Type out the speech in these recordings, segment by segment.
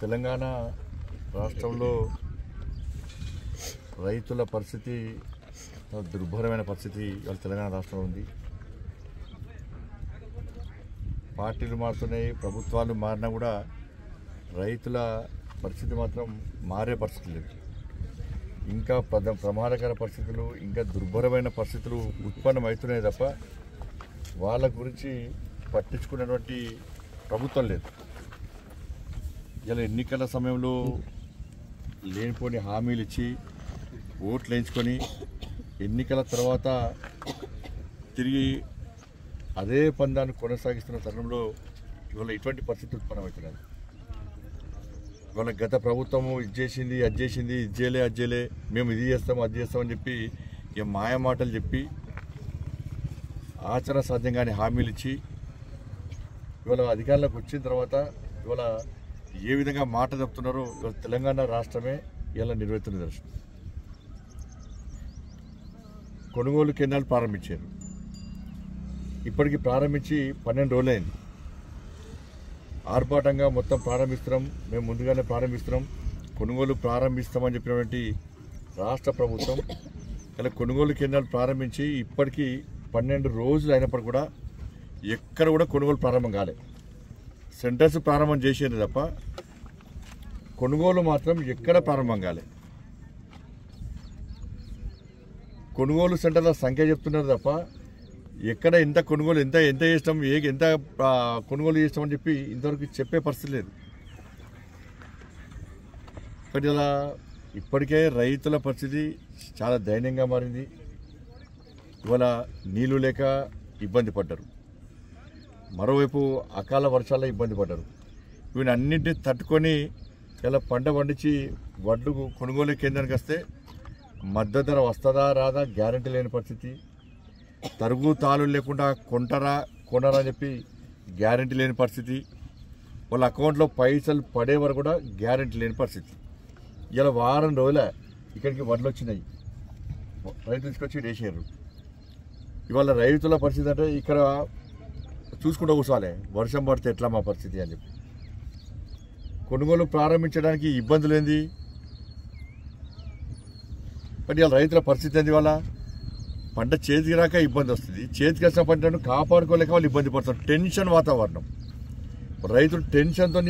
తెలంగాణ రాష్ట్రంలో రైతుల పరిస్థితి దుర్భరమైన పరిస్థితి ఇవాళ తెలంగాణ రాష్ట్రంలో ఉంది. పార్టీలు మారుతున్నాయి, ప్రభుత్వాలు మారినా కూడా రైతుల పరిస్థితి మాత్రం మారే పరిస్థితి లేదు. ఇంకా ప్రమాదకర పరిస్థితులు, ఇంకా దుర్భరమైన పరిస్థితులు ఉత్పన్నమవుతున్నాయి తప్ప వాళ్ళ గురించి పట్టించుకున్నటువంటి ప్రభుత్వం లేదు. ఇలా ఎన్నికల సమయంలో లేనిపోని హామీలు ఇచ్చి ఓట్లు వేయించుకొని ఎన్నికల తర్వాత తిరిగి అదే పందాన్ని కొనసాగిస్తున్న తరుణంలో ఇవాళ ఇటువంటి పరిస్థితి ఉత్పన్నమవుతున్నది. ఇవాళ గత ప్రభుత్వము ఇది చేసింది, అది చేసింది, ఇది చేయలే, అది చేయలే, మేము ఇది చేస్తాం, అది చేస్తామని చెప్పి ఇక మాయ మాటలు చెప్పి ఆచరణ సాధ్యంగానే హామీలు ఇచ్చి ఇవాళ అధికారంలోకి వచ్చిన తర్వాత ఇవాళ ఏ విధంగా మాట చెప్తున్నారో ఇవాళ తెలంగాణ రాష్ట్రమే ఇలా నిర్వహిస్తున్న నిదర్శనం. కొనుగోలు కేంద్రాలు ప్రారంభించారు. ఇప్పటికి ప్రారంభించి 12 రోజులైంది. ఆర్భాటంగా మొత్తం ప్రారంభిస్తున్నాం, మేము ముందుగానే ప్రారంభిస్తున్నాం, కొనుగోలు ప్రారంభిస్తామని చెప్పినటువంటి రాష్ట్ర ప్రభుత్వం ఇలా కొనుగోలు కేంద్రాలు ప్రారంభించి ఇప్పటికీ 12 రోజులు అయినప్పుడు కూడా ఎక్కడ కూడా కొనుగోలు ప్రారంభం కాలే. సెంటర్స్ ప్రారంభం చేసేది తప్ప కొనుగోలు మాత్రం ఎక్కడ ప్రారంభం కాలే. కొనుగోలు సెంటర్ల సంఖ్య చెప్తున్నారు తప్ప ఎక్కడ ఎంత కొనుగోలు ఎంత చేస్తాం, ఎంత కొనుగోలు చేస్తామని చెప్పి ఇంతవరకు చెప్పే పరిస్థితి లేదు. కానీ ఇలా ఇప్పటికే రైతుల పరిస్థితి చాలా దయనీయంగా మారింది. ఇవాళ నీళ్లు లేక ఇబ్బంది పడ్డారు, మరోవైపు అకాల వర్షాల ఇబ్బంది పడ్డారు. వీని అన్నింటినీ తట్టుకొని ఇలా పంట పండించి వడ్లు కొనుగోలు కేంద్రానికి వస్తే మద్దతు ధర వస్తుందా రాదా గ్యారంటీ లేని పరిస్థితి. తరుగు తాళు లేకుండా కొనరా అని చెప్పి గ్యారంటీ లేని పరిస్థితి. వాళ్ళ అకౌంట్లో పైసలు పడే వరకు కూడా గ్యారంటీ లేని పరిస్థితి. ఇలా వారం రోజుల ఇక్కడికి వడ్లు వచ్చినాయి, రైతులు తీసుకొచ్చి వేసారు. ఇవాళ రైతుల పరిస్థితి అంటే ఇక్కడ చూసుకుంటూ కూర్చోవాలి, వర్షం పడితే ఎట్లా మా పరిస్థితి అని చెప్పి. కొనుగోలు ప్రారంభించడానికి ఇబ్బందులు ఏంది, కానీ ఇవాళ రైతుల పరిస్థితి ఏంది? వాళ్ళ పంట చేతికి రాక ఇబ్బంది వస్తుంది, చేతికి వచ్చిన పంటను కాపాడుకోలేక వాళ్ళు ఇబ్బంది పడుతున్నారు. టెన్షన్ వాతావరణం, రైతులు టెన్షన్తో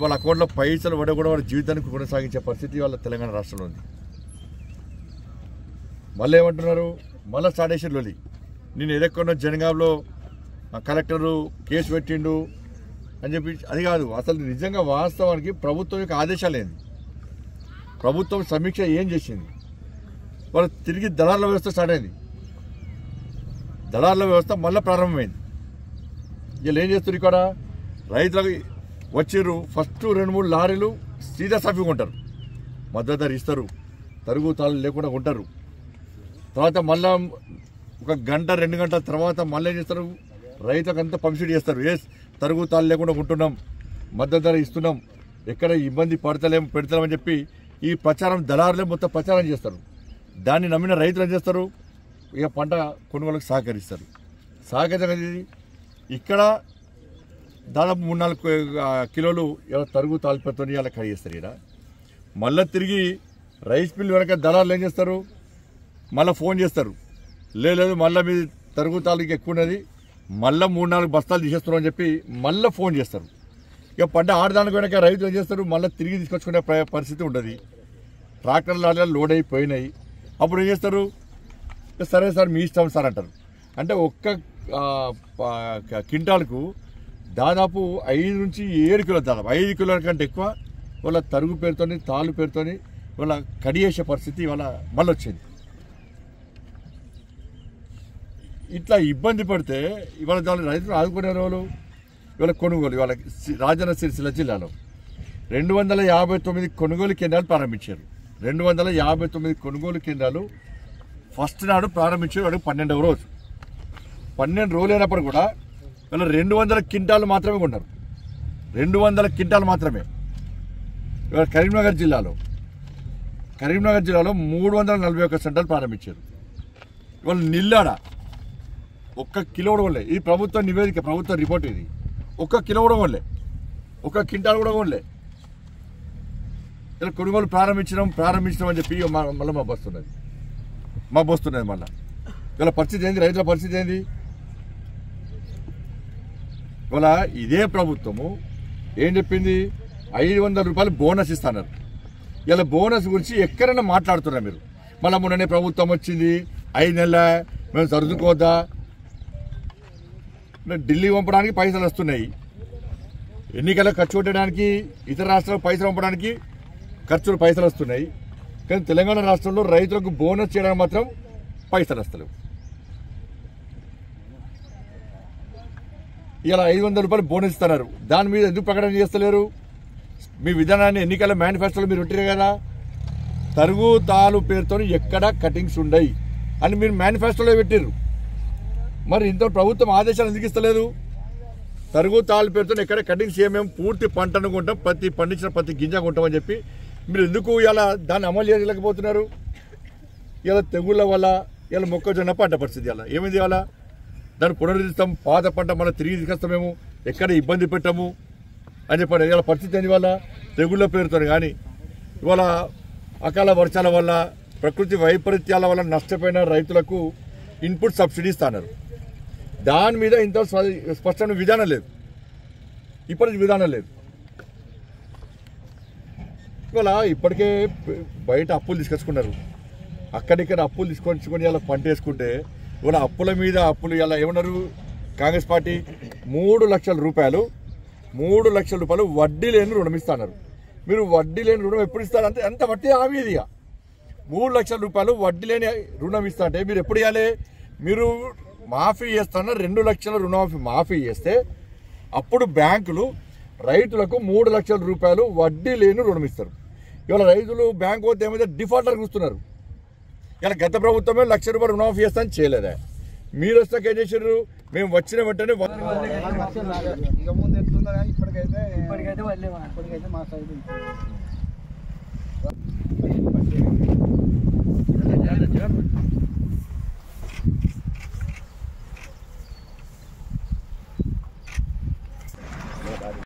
వాళ్ళ అకౌంట్లో పైసలు పడ కూడా వాళ్ళ జీవితానికి కొనసాగించే పరిస్థితి వాళ్ళ తెలంగాణ రాష్ట్రంలో ఉంది. మళ్ళీ ఏమంటున్నారు, మళ్ళీ స్టార్ట్ చేసారు లోలి. నేను ఎదక్కున్న జనగాంలో కలెక్టరు కేసు పెట్టిండు అని చెప్పి. అది కాదు, అసలు నిజంగా వాస్తవానికి ప్రభుత్వం యొక్క ఆదేశాలు ఏంది, ప్రభుత్వం సమీక్ష ఏం చేసింది? వాళ్ళు తిరిగి దళారుల వ్యవస్థ స్టార్ట్ అయింది. దళారుల వ్యవస్థ మళ్ళీ ప్రారంభమైంది. వీళ్ళు ఏం చేస్తారు, ఇక్కడ రైతులకు వచ్చిర్రు, ఫస్ట్ 2-3 లారీలు సీదా సాఫీ కొంటారు, మద్దతు ధర ఇస్తారు, తరుగు తాళ్ళు లేకుండా కొంటారు. తర్వాత మళ్ళా 1 గంట 2 గంటల తర్వాత మళ్ళీ ఏం చేస్తారు, రైతులకు అంతా పంపిణీ చేస్తారు. తరుగు తాళ్ళు లేకుండా కొంటున్నాం, మద్దతు ధర ఇస్తున్నాం, ఎక్కడ ఇబ్బంది పెడతలేమని చెప్పి ఈ ప్రచారం దళారులే మొత్తం ప్రచారం చేస్తారు. దాన్ని నమ్మిన రైతులు ఏం చేస్తారు, ఇక పంట కొనుగోలుకు సహకరిస్తారు. సహకరించేది ఇక్కడ దాదాపు 3-4 కిలోలు ఇలా తరుగు తాలిపతో ఇలా కడిగేస్తారు. ఇక్కడ మళ్ళీ తిరిగి రైస్ మిల్ వెనక దళారులు ఏం చేస్తారు, మళ్ళీ ఫోన్ చేస్తారు, లేదు మళ్ళీ మీ తరుగు తాలూకు ఎక్కువ ఉన్నది, మళ్ళీ 3-4 బస్తాలు తీసేస్తున్నాం అని చెప్పి మళ్ళీ ఫోన్ చేస్తారు. ఇక పంట ఆడదానికి వెనక రైతులు ఏం చేస్తారు, మళ్ళీ తిరిగి తీసుకొచ్చుకునే పరిస్థితి ఉండదు. ట్రాక్టర్లు లోడ్ అయిపోయినాయి. అప్పుడు ఏం చేస్తారు, సరే సార్ మీ ఇష్టం సార్ అంటారు. అంటే ఒక్క క్వింటాల్కు దాదాపు 5 నుంచి 7 కిలోలు, దాదాపు 5 కిలోల కంటే ఎక్కువ వాళ్ళ తరుగు పేరుతోని తాళ్ళు పేరుతోని వాళ్ళ కడిగేసే పరిస్థితి ఇవాళ మళ్ళీ వచ్చింది. ఇట్లా ఇబ్బంది పడితే ఇవాళ దాని రైతులు ఆదుకునే రోజులు ఇవాళ కొనుగోలు. ఇవాళ రాజన్న సిరిసిల్ల జిల్లాలో 259 కొనుగోలు కేంద్రాలు ప్రారంభించారు. 259 కొనుగోలు కేంద్రాలు ఫస్ట్ నాడు ప్రారంభించారు. వాడు 12వ రోజు. 12 రోజులు అయినప్పుడు కూడా వీళ్ళు 200 క్వింటాలు మాత్రమే కొన్నారు, 200 క్వింటాలు మాత్రమే. ఇవాళ కరీంనగర్ జిల్లాలో 341 సెంటర్లు ప్రారంభించారు. ఇవాళ నిల్లాడ 1 కిలో కూడా కొనలే. ఇది ప్రభుత్వ నివేదిక, ప్రభుత్వ రిపోర్ట్. ఇది 1 కిలో కూడా కొనలే, 1 క్వింటాల్ కూడా కొనలే. ఇలా కొనుగోలు ప్రారంభించడం అని చెప్పి మళ్ళీ మా వస్తున్నది మళ్ళీ ఇలా పరిస్థితి ఏంది, రైతుల పరిస్థితి ఏంది? ఇవాళ ఇదే ప్రభుత్వము ఏం చెప్పింది, 500 రూపాయలు బోనస్ ఇస్తున్నారు. ఇలా బోనస్ గురించి ఎక్కడైనా మాట్లాడుతున్నారు మీరు. మళ్ళీ మొన్ననే ప్రభుత్వం వచ్చింది, 5 నెలల మేము సర్దుకోద్దా, ఢిల్లీ పంపడానికి పైసలు వస్తున్నాయి, ఎన్నికలకు ఖర్చు పెట్టడానికి ఇతర రాష్ట్రాలకు పైసలు పంపడానికి పైసలు వస్తున్నాయి. కానీ తెలంగాణ రాష్ట్రంలో రైతులకు బోనస్ చేయడానికి మాత్రం పైసలు వస్తలేవు. ఇలా 500 రూపాయలు బోనస్ ఇస్తున్నారు, దాని మీద ఎందుకు ప్రకటన చేస్తలేరు? మీ విధానాన్ని ఎన్నికల మేనిఫెస్టోలో మీరు పెట్టారు కదా, తరుగు తాలు పేరుతో ఎక్కడ కటింగ్స్ ఉండయి అని మీరు మేనిఫెస్టోలో పెట్టారు. మరి ఇంత ప్రభుత్వం ఆదేశాలు ఎందుకు ఇస్తలేదు? తరుగు తాలు పేరుతో ఎక్కడ కటింగ్స్ మేము పూర్తి పంటను కొంటాం, పండించిన ప్రతి గింజ కొంటామని చెప్పి మీరు ఎందుకు ఇలా దాన్ని అమలు చేయలేకపోతున్నారు? ఇలా తెగుళ్ళ వల్ల ఇలా మొక్కజొన్న పంట పరిస్థితి ఇలా ఏమైంది? ఇలా దాన్ని పునరుద్ధరిస్తాం, పాత పంట మళ్ళీ తిరిగి తీసుకొస్తాం, మేము ఎక్కడ ఇబ్బంది పెట్టాము అని చెప్పారు. ఇలా పరిస్థితి ఏంది? ఇవాళ తెగుళ్ళ పేరుతో కానీ ఇవాళ అకాల వర్షాల వల్ల ప్రకృతి వైపరీత్యాల వల్ల నష్టపోయిన రైతులకు ఇన్పుట్ సబ్సిడీ ఇస్తున్నారు. దాని మీద ఇంత స్పష్టమైన విధానం లేదు, ఇప్పటికి విధానం లేదు. ఇవాళ ఇప్పటికే బయట అప్పులు తీసుకొచ్చుకున్నారు, అక్కడిక్కడ అప్పులు తీసుకొచ్చుకొని ఇలా పంట వేసుకుంటే ఇవాళ అప్పుల మీద అప్పులు ఇలా ఏమన్నారు కాంగ్రెస్ పార్టీ, 3 లక్షల రూపాయలు వడ్డీ లేని రుణం ఇస్తున్నారు. మీరు వడ్డీ లేని రుణం ఎప్పుడు ఇస్తారు? అంటే అంత వడ్డీ ఆవిదిగా 3 లక్షల రూపాయలు వడ్డీ లేని రుణం ఇస్తా అంటే మీరు ఎప్పుడు ఇవ్వాలి? మీరు మాఫీ చేస్తాన 2 లక్షల రుణమాఫీ మాఫీ చేస్తే అప్పుడు బ్యాంకులు రైతులకు 3 లక్షల రూపాయలు వడ్డీ లేని రుణం ఇస్తారు. ఇవాళ రైతులు బ్యాంకు పోతే ఏమైతే డిఫాల్టర్ కూస్తున్నారు. ఇలా గత ప్రభుత్వమే 1 లక్ష రూపాయలు రుణమాఫీ చేస్తాను చేయలేదా? మీరు వస్తాక ఏం చేశారు? మేము వచ్చిన వెంటనే ఇప్పటికైతే మా సైడ్